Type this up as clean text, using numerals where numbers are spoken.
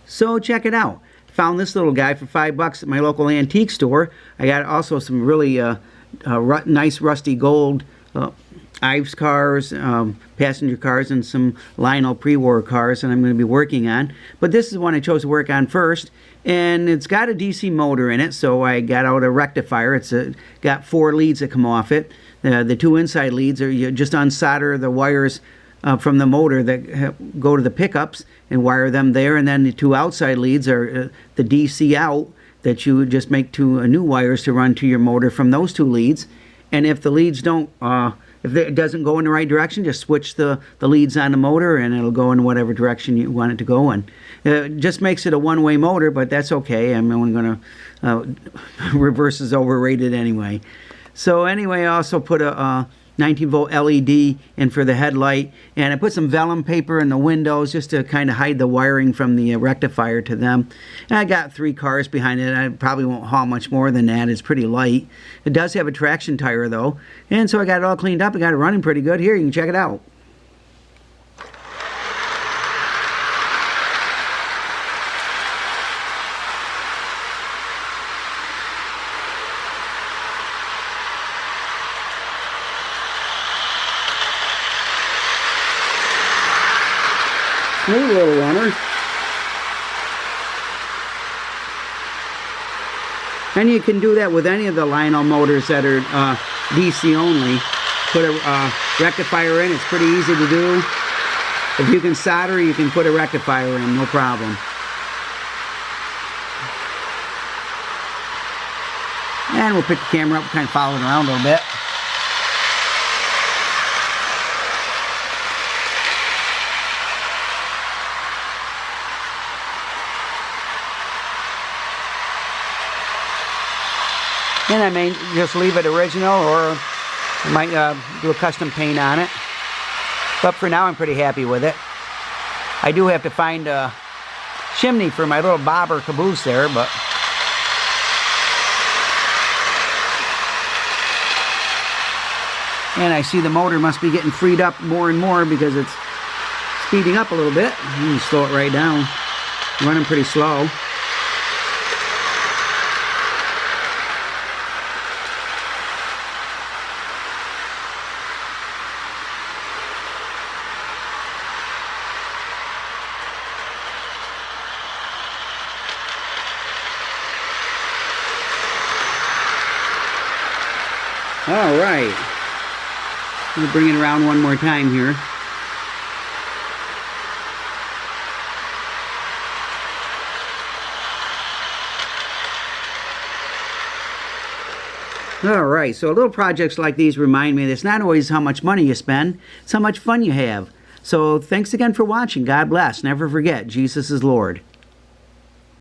So check it out. Found this little guy for $5 at my local antique store. I got also some really nice rusty gold Ives cars, passenger cars, and some Lionel pre-war cars that I'm going to be working on. But this is the one I chose to work on first, and it's got a DC motor in it, so I got out a rectifier. It's got 4 leads that come off it. The 2 inside leads are you just unsolder the wires from the motor that go to the pickups and wire them there, and then the 2 outside leads are the DC out that you just make 2 new wires to run to your motor from those 2 leads. And if the leads don't, if it doesn't go in the right direction, just switch the leads on the motor and it'll go in whatever direction you want it to go in. It just makes it a one-way motor, but that's okay. I'm only going to, reverse is overrated anyway. So anyway, I also put a 19-volt LED in for the headlight, and I put some vellum paper in the windows just to kind of hide the wiring from the rectifier to them. And I got 3 cars behind it. I probably won't haul much more than that. It's pretty light. It does have a traction tire though, and so I got it all cleaned up. I got it running pretty good. Here, you can check it out. Smooth little runner. And you can do that with any of the Lionel motors that are DC only. Put a rectifier in. It's pretty easy to do. If you can solder, you can put a rectifier in, no problem. And we'll pick the camera up, kind of follow it around a little bit. And I may just leave it original, or I might do a custom paint on it. But for now, I'm pretty happy with it. I do have to find a chimney for my little bobber caboose there, but and I see the motor must be getting freed up more and more because it's speeding up a little bit. I'm going to slow it right down. Running pretty slow. All right, we'll bring it around one more time here. All right, so little projects like these remind me that it's not always how much money you spend, it's how much fun you have. So thanks again for watching. God bless. Never forget, Jesus is Lord.